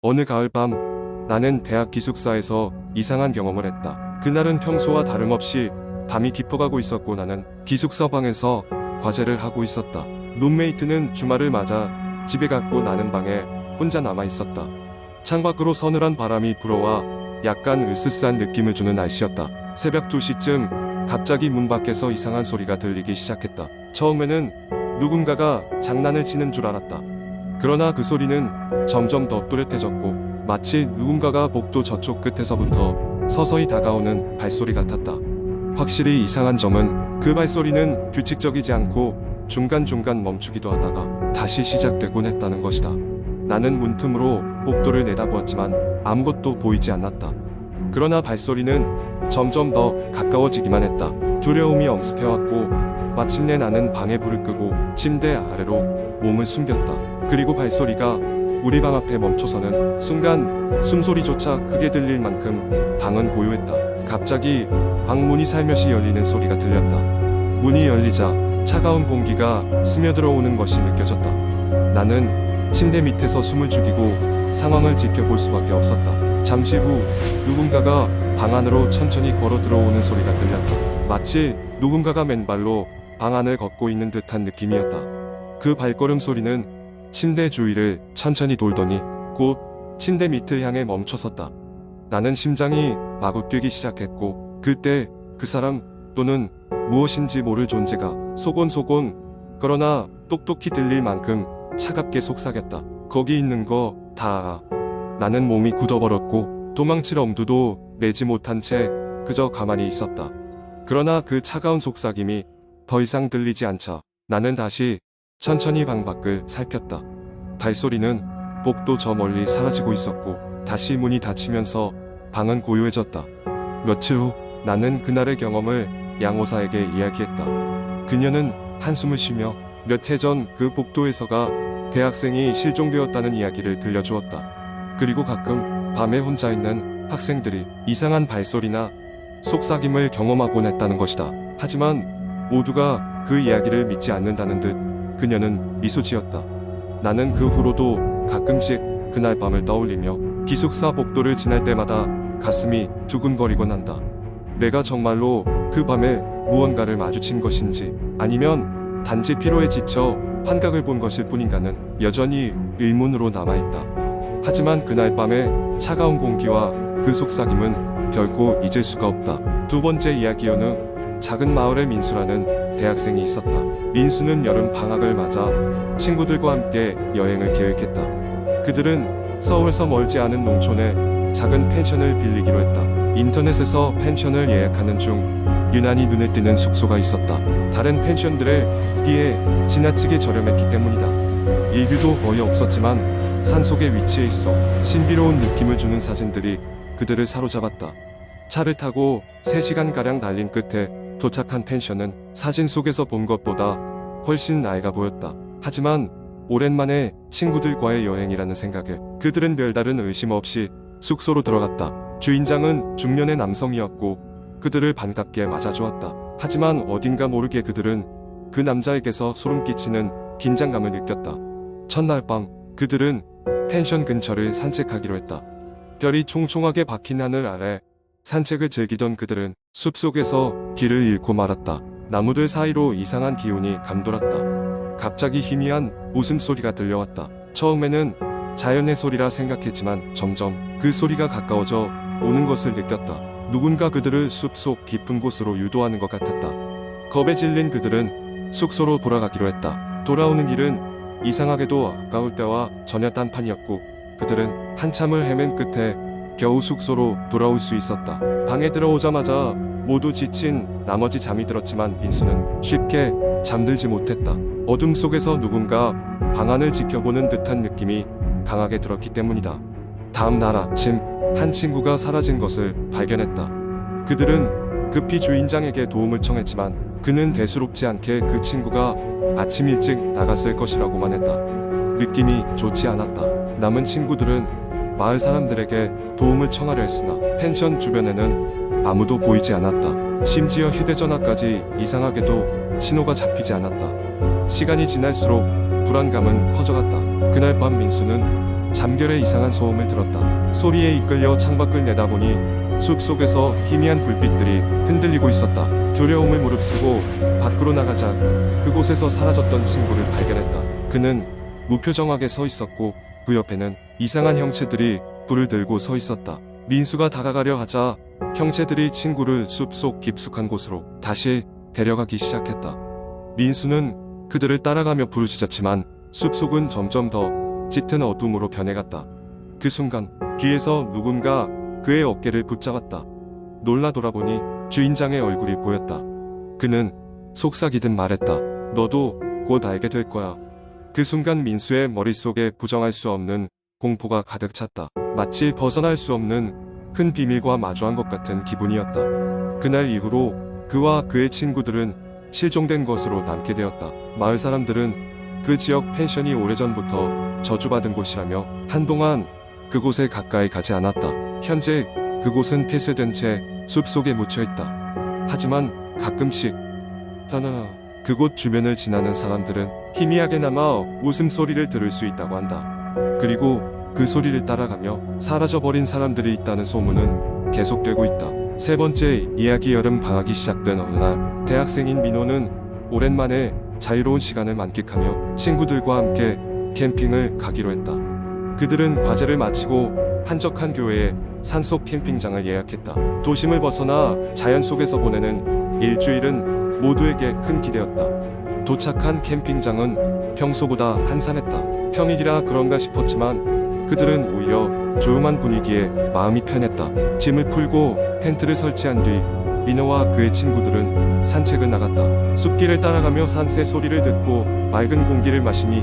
어느 가을밤 나는 대학 기숙사에서 이상한 경험을 했다. 그날은 평소와 다름없이 밤이 깊어가고 있었고 나는 기숙사 방에서 과제를 하고 있었다. 룸메이트는 주말을 맞아 집에 갔고 나는 방에 혼자 남아 있었다. 창밖으로 서늘한 바람이 불어와 약간 으스스한 느낌을 주는 날씨였다. 새벽 2시쯤 갑자기 문 밖에서 이상한 소리가 들리기 시작했다. 처음에는 누군가가 장난을 치는 줄 알았다. 그러나 그 소리는 점점 더 뚜렷해졌고 마치 누군가가 복도 저쪽 끝에서부터 서서히 다가오는 발소리 같았다. 확실히 이상한 점은 그 발소리는 규칙적이지 않고 중간중간 멈추기도 하다가 다시 시작되곤 했다는 것이다. 나는 문틈으로 복도를 내다보았지만 아무것도 보이지 않았다. 그러나 발소리는 점점 더 가까워지기만 했다. 두려움이 엄습해왔고 마침내 나는 방에 불을 끄고 침대 아래로 몸을 숨겼다. 그리고 발소리가 우리 방 앞에 멈춰서는 순간 숨소리조차 크게 들릴 만큼 방은 고요했다. 갑자기 방문이 살며시 열리는 소리가 들렸다. 문이 열리자 차가운 공기가 스며들어 오는 것이 느껴졌다. 나는 침대 밑에서 숨을 죽이고 상황을 지켜볼 수밖에 없었다. 잠시 후 누군가가 방 안으로 천천히 걸어 들어오는 소리가 들렸다. 마치 누군가가 맨발로 방 안을 걷고 있는 듯한 느낌이었다. 그 발걸음 소리는 침대 주위를 천천히 돌더니 곧 침대 밑을 향해 멈춰섰다. 나는 심장이 마구 뛰기 시작했고 그때 그 사람 또는 무엇인지 모를 존재가 소곤소곤 그러나 똑똑히 들릴 만큼 차갑게 속삭였다. 거기 있는 거 다 알아. 나는 몸이 굳어버렸고 도망칠 엄두도 내지 못한 채 그저 가만히 있었다. 그러나 그 차가운 속삭임이 더 이상 들리지 않자 나는 다시 천천히 방 밖을 살폈다. 발소리는 복도 저 멀리 사라지고 있었고 다시 문이 닫히면서 방은 고요해졌다. 며칠 후 나는 그날의 경험을 양호사에게 이야기했다. 그녀는 한숨을 쉬며 몇 해 전 그 복도에서가 대학생이 실종되었다는 이야기를 들려주었다. 그리고 가끔 밤에 혼자 있는 학생들이 이상한 발소리나 속삭임을 경험하곤 했다는 것이다. 하지만 모두가 그 이야기를 믿지 않는다는 듯 그녀는 미소 지었다. 나는 그 후로도 가끔씩 그날 밤을 떠올리며 기숙사 복도를 지날 때마다 가슴이 두근거리곤 한다. 내가 정말로 그 밤에 무언가를 마주친 것인지 아니면 단지 피로에 지쳐 환각을 본 것일 뿐인가는 여전히 의문으로 남아있다. 하지만 그날 밤의 차가운 공기와 그 속삭임은 결코 잊을 수가 없다. 두 번째 이야기. 어느 작은 마을에 민수라는 대학생이 있었다. 민수는 여름 방학을 맞아 친구들과 함께 여행을 계획했다. 그들은 서울에서 멀지 않은 농촌에 작은 펜션을 빌리기로 했다. 인터넷에서 펜션을 예약하는 중 유난히 눈에 띄는 숙소가 있었다. 다른 펜션들에 비해 지나치게 저렴했기 때문이다. 일뷰도 거의 없었지만 산속에 위치해 있어 신비로운 느낌을 주는 사진들이 그들을 사로잡았다. 차를 타고 3시간가량 달린 끝에 도착한 펜션은 사진 속에서 본 것보다 훨씬 낡아 보였다. 하지만 오랜만에 친구들과의 여행이라는 생각에 그들은 별다른 의심 없이 숙소로 들어갔다. 주인장은 중년의 남성이었고 그들을 반갑게 맞아주었다. 하지만 어딘가 모르게 그들은 그 남자에게서 소름 끼치는 긴장감을 느꼈다. 첫날 밤 그들은 펜션 근처를 산책하기로 했다. 별이 총총하게 박힌 하늘 아래 산책을 즐기던 그들은 숲속에서 길을 잃고 말았다. 나무들 사이로 이상한 기운이 감돌았다. 갑자기 희미한 웃음소리가 들려왔다. 처음에는 자연의 소리라 생각했지만 점점 그 소리가 가까워져 오는 것을 느꼈다. 누군가 그들을 숲속 깊은 곳으로 유도하는 것 같았다. 겁에 질린 그들은 숙소로 돌아가기로 했다. 돌아오는 길은 이상하게도 아까울 때와 전혀 딴판이었고 그들은 한참을 헤맨 끝에 겨우 숙소로 돌아올 수 있었다. 방에 들어오자마자 모두 지친 나머지 잠이 들었지만 민수는 쉽게 잠들지 못했다. 어둠 속에서 누군가 방 안을 지켜보는 듯한 느낌이 강하게 들었기 때문이다. 다음 날 아침 한 친구가 사라진 것을 발견했다. 그들은 급히 주인장에게 도움을 청했지만 그는 대수롭지 않게 그 친구가 아침 일찍 나갔을 것이라고만 했다. 느낌이 좋지 않았다. 남은 친구들은 마을 사람들에게 도움을 청하려 했으나 펜션 주변에는 아무도 보이지 않았다. 심지어 휴대전화까지 이상하게도 신호가 잡히지 않았다. 시간이 지날수록 불안감은 커져갔다. 그날 밤 민수는 잠결에 이상한 소음을 들었다. 소리에 이끌려 창밖을 내다보니 숲속에서 희미한 불빛들이 흔들리고 있었다. 두려움을 무릅쓰고 밖으로 나가자 그곳에서 사라졌던 친구를 발견했다. 그는 무표정하게 서 있었고 그 옆에는 이상한 형체들이 불을 들고 서 있었다. 민수가 다가가려 하자 형체들이 친구를 숲속 깊숙한 곳으로 다시 데려가기 시작했다. 민수는 그들을 따라가며 부르짖었지만 숲속은 점점 더 짙은 어둠으로 변해갔다. 그 순간 뒤에서 누군가 그의 어깨를 붙잡았다. 놀라 돌아보니 주인장의 얼굴이 보였다. 그는 속삭이듯 말했다. 너도 곧 알게 될 거야. 그 순간 민수의 머릿속에 부정할 수 없는 공포가 가득 찼다. 마치 벗어날 수 없는 큰 비밀과 마주한 것 같은 기분이었다. 그날 이후로 그와 그의 친구들은 실종된 것으로 남게 되었다. 마을 사람들은 그 지역 펜션이 오래전부터 저주받은 곳이라며 한동안 그곳에 가까이 가지 않았다. 현재 그곳은 폐쇄된 채 숲속에 묻혀있다. 하지만 가끔씩 그곳 주변을 지나는 사람들은 희미하게나마 웃음소리를 들을 수 있다고 한다. 그리고 그 소리를 따라가며 사라져버린 사람들이 있다는 소문은 계속되고 있다. 세 번째 이야기. 여름 방학이 시작된 어느 날 대학생인 민호는 오랜만에 자유로운 시간을 만끽하며 친구들과 함께 캠핑을 가기로 했다. 그들은 과제를 마치고 한적한 교외에 산속 캠핑장을 예약했다. 도심을 벗어나 자연 속에서 보내는 일주일은 모두에게 큰 기대였다. 도착한 캠핑장은 평소보다 한산했다. 평일이라 그런가 싶었지만 그들은 오히려 조용한 분위기에 마음이 편했다. 짐을 풀고 텐트를 설치한 뒤 민호와 그의 친구들은 산책을 나갔다. 숲길을 따라가며 산새 소리를 듣고 맑은 공기를 마시니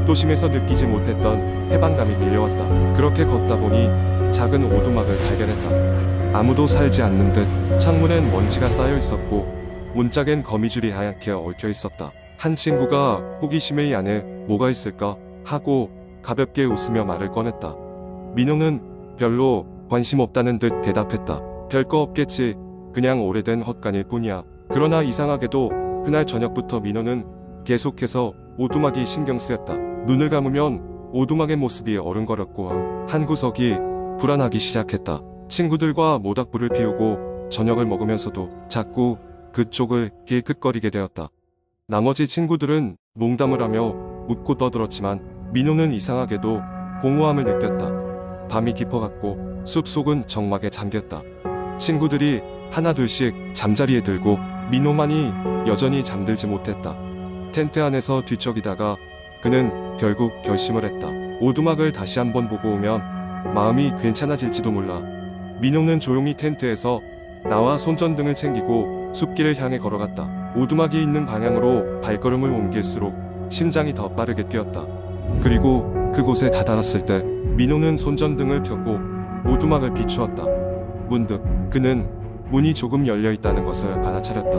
도심에서 느끼지 못했던 해방감이 밀려왔다. 그렇게 걷다 보니 작은 오두막을 발견했다. 아무도 살지 않는 듯 창문엔 먼지가 쌓여 있었고 문짝엔 거미줄이 하얗게 얽혀 있었다. 한 친구가 호기심에 이 안에 뭐가 있을까 하고 가볍게 웃으며 말을 꺼냈다. 민호는 별로 관심 없다는 듯 대답했다. 별거 없겠지. 그냥 오래된 헛간일 뿐이야. 그러나 이상하게도 그날 저녁부터 민호는 계속해서 오두막이 신경 쓰였다. 눈을 감으면 오두막의 모습이 어른거렸고 한 구석이 불안하기 시작했다. 친구들과 모닥불을 피우고 저녁을 먹으면서도 자꾸 그쪽을 힐끗거리게 되었다. 나머지 친구들은 농담을 하며 웃고 떠들었지만 민호는 이상하게도 공허함을 느꼈다. 밤이 깊어갔고 숲속은 정막에 잠겼다. 친구들이 하나둘씩 잠자리에 들고 민호만이 여전히 잠들지 못했다. 텐트 안에서 뒤척이다가 그는 결국 결심을 했다. 오두막을 다시 한번 보고 오면 마음이 괜찮아질지도 몰라. 민호는 조용히 텐트에서 나와 손전등을 챙기고 숲길을 향해 걸어갔다. 오두막이 있는 방향으로 발걸음을 옮길수록 심장이 더 빠르게 뛰었다. 그리고 그곳에 다다랐을 때 민호는 손전등을 펴고 오두막을 비추었다. 문득 그는 문이 조금 열려 있다는 것을 알아차렸다.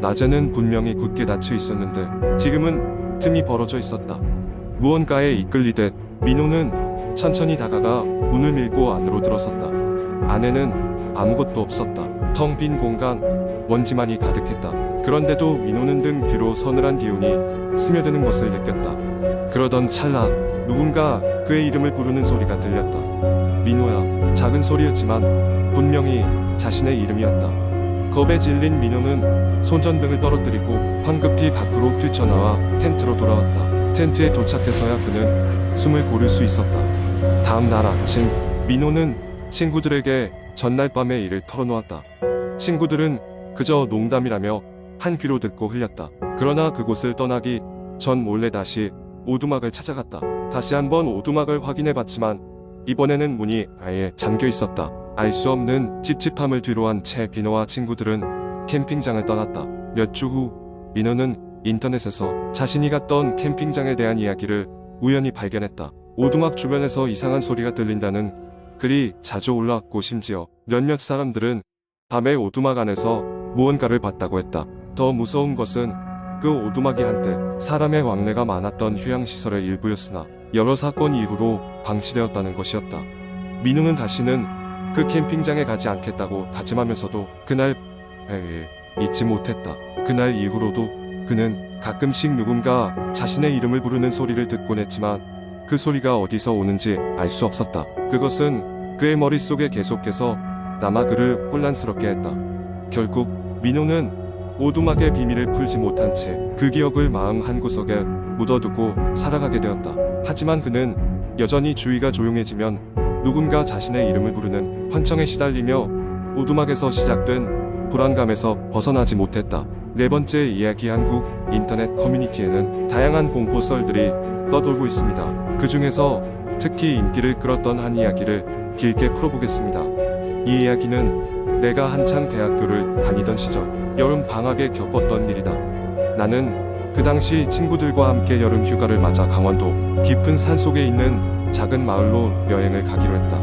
낮에는 분명히 굳게 닫혀 있었는데 지금은 틈이 벌어져 있었다. 무언가에 이끌리듯 민호는 천천히 다가가 문을 밀고 안으로 들어섰다. 안에는 아무것도 없었다. 텅 빈 공간, 먼지만이 가득했다. 그런데도 민호는 등 뒤로 서늘한 기운이 스며드는 것을 느꼈다. 그러던 찰나 누군가 그의 이름을 부르는 소리가 들렸다. 민호야. 작은 소리였지만 분명히 자신의 이름이었다. 겁에 질린 민호는 손전등을 떨어뜨리고 황급히 밖으로 뛰쳐나와 텐트로 돌아왔다. 텐트에 도착해서야 그는 숨을 고를 수 있었다. 다음 날 아침 민호는 친구들에게 전날 밤의 일을 털어놓았다. 친구들은 그저 농담이라며 한 귀로 듣고 흘렸다. 그러나 그곳을 떠나기 전 몰래 다시 오두막을 찾아갔다. 다시 한번 오두막을 확인해봤지만 이번에는 문이 아예 잠겨 있었다. 알 수 없는 찝찝함을 뒤로한 채 민호와 친구들은 캠핑장을 떠났다. 몇 주 후 민호는 인터넷에서 자신이 갔던 캠핑장에 대한 이야기를 우연히 발견했다. 오두막 주변에서 이상한 소리가 들린다는 글이 자주 올라왔고 심지어 몇몇 사람들은 밤에 오두막 안에서 무언가를 봤다고 했다. 더 무서운 것은 그 오두막이 한때 사람의 왕래가 많았던 휴양시설의 일부였으나 여러 사건 이후로 방치되었다는 것이었다. 민호는 다시는 그 캠핑장에 가지 않겠다고 다짐하면서도 그날 잊지 못했다. 그날 이후로도 그는 가끔씩 누군가 자신의 이름을 부르는 소리를 듣곤 했지만 그 소리가 어디서 오는지 알 수 없었다. 그것은 그의 머릿속에 계속해서 남아 그를 혼란스럽게 했다. 결국 민호는 오두막의 비밀을 풀지 못한 채 그 기억을 마음 한구석에 묻어두고 살아가게 되었다. 하지만 그는 여전히 주위가 조용해지면 누군가 자신의 이름을 부르는 환청에 시달리며 오두막에서 시작된 불안감에서 벗어나지 못했다. 네 번째 이야기. 한국 인터넷 커뮤니티에는 다양한 공포 썰들이 떠돌고 있습니다. 그 중에서 특히 인기를 끌었던 한 이야기를 길게 풀어보겠습니다. 이 이야기는 내가 한창 대학교를 다니던 시절 여름 방학에 겪었던 일이다. 나는 그 당시 친구들과 함께 여름 휴가를 맞아 강원도 깊은 산속에 있는 작은 마을로 여행을 가기로 했다.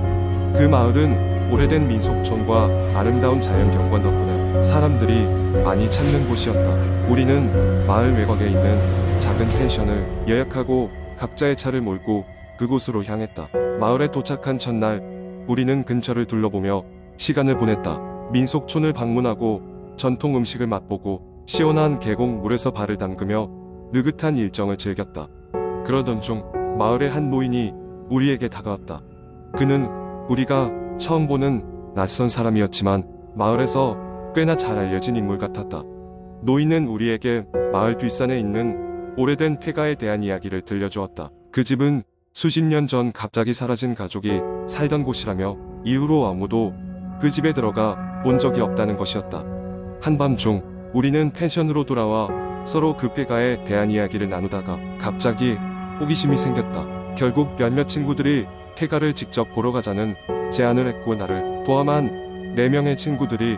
그 마을은 오래된 민속촌과 아름다운 자연 경관 덕분에 사람들이 많이 찾는 곳이었다. 우리는 마을 외곽에 있는 작은 펜션을 예약하고 각자의 차를 몰고 그곳으로 향했다. 마을에 도착한 첫날 우리는 근처를 둘러보며 시간을 보냈다. 민속촌을 방문하고 전통 음식을 맛보고 시원한 계곡 물에서 발을 담그며 느긋한 일정을 즐겼다. 그러던 중 마을의 한 노인이 우리에게 다가왔다. 그는 우리가 처음 보는 낯선 사람이었지만 마을에서 꽤나 잘 알려진 인물 같았다. 노인은 우리에게 마을 뒷산에 있는 오래된 폐가에 대한 이야기를 들려주었다. 그 집은 수십 년 전 갑자기 사라진 가족이 살던 곳이라며 이후로 아무도 그 집에 들어가 본 적이 없다는 것이었다. 한밤중 우리는 펜션으로 돌아와 서로 그 폐가에 대한 이야기를 나누다가 갑자기 호기심이 생겼다. 결국 몇몇 친구들이 폐가를 직접 보러 가자는 제안을 했고 나를 포함한 4명의 친구들이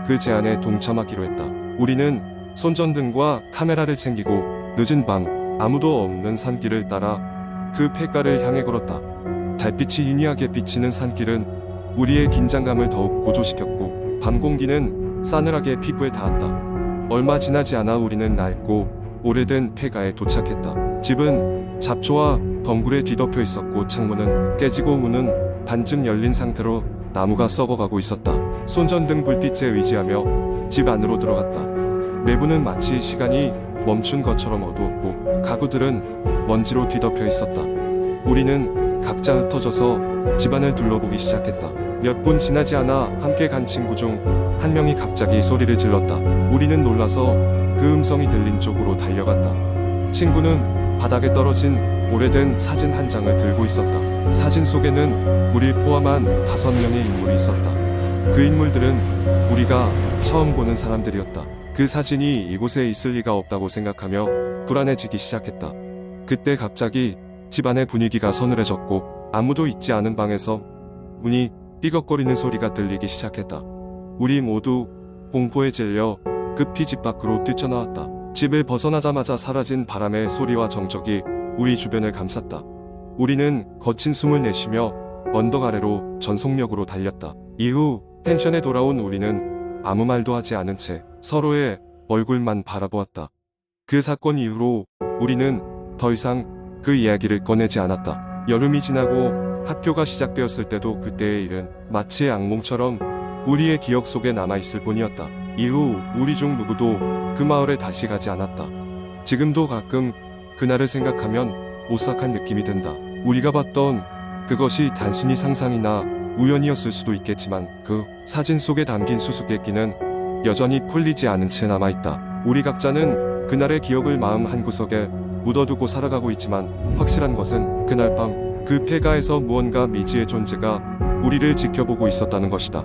그 제안에 동참하기로 했다. 우리는 손전등과 카메라를 챙기고 늦은 밤 아무도 없는 산길을 따라 그 폐가를 향해 걸었다. 달빛이 희미하게 비치는 산길은 우리의 긴장감을 더욱 고조시켰고 밤 공기는 싸늘하게 피부에 닿았다. 얼마 지나지 않아 우리는 낡고 오래된 폐가에 도착했다. 집은 잡초와 덩굴에 뒤덮여 있었고 창문은 깨지고 문은 반쯤 열린 상태로 나무가 썩어가고 있었다. 손전등 불빛에 의지하며 집 안으로 들어갔다. 내부는 마치 시간이 멈춘 것처럼 어두웠고 가구들은 먼지로 뒤덮여 있었다. 우리는 각자 흩어져서 집안을 둘러보기 시작했다. 몇 분 지나지 않아 함께 간 친구 중 한 명이 갑자기 소리를 질렀다. 우리는 놀라서 그 음성이 들린 쪽으로 달려갔다. 친구는 바닥에 떨어진 오래된 사진 한 장을 들고 있었다. 사진 속에는 우리 포함한 5명의 인물이 있었다. 그 인물들은 우리가 처음 보는 사람들이었다. 그 사진이 이곳에 있을 리가 없다고 생각하며 불안해지기 시작했다. 그때 갑자기 집안의 분위기가 서늘해졌고 아무도 있지 않은 방에서 문이 삐걱거리는 소리가 들리기 시작했다. 우리 모두 공포에 질려 급히 집 밖으로 뛰쳐나왔다. 집을 벗어나자마자 사라진 바람의 소리와 정적이 우리 주변을 감쌌다. 우리는 거친 숨을 내쉬며 언덕 아래로 전속력으로 달렸다. 이후 펜션에 돌아온 우리는 아무 말도 하지 않은 채 서로의 얼굴만 바라보았다. 그 사건 이후로 우리는 더 이상 그 이야기를 꺼내지 않았다. 여름이 지나고 학교가 시작되었을 때도 그때의 일은 마치 악몽처럼 우리의 기억 속에 남아있을 뿐이었다. 이후 우리 중 누구도 그 마을에 다시 가지 않았다. 지금도 가끔 그날을 생각하면 오싹한 느낌이 든다. 우리가 봤던 그것이 단순히 상상이나 우연이었을 수도 있겠지만 그 사진 속에 담긴 수수께끼는 여전히 풀리지 않은 채 남아있다. 우리 각자는 그날의 기억을 마음 한구석에 묻어두고 살아가고 있지만 확실한 것은 그날 밤 그 폐가에서 무언가 미지의 존재가 우리를 지켜보고 있었다는 것이다.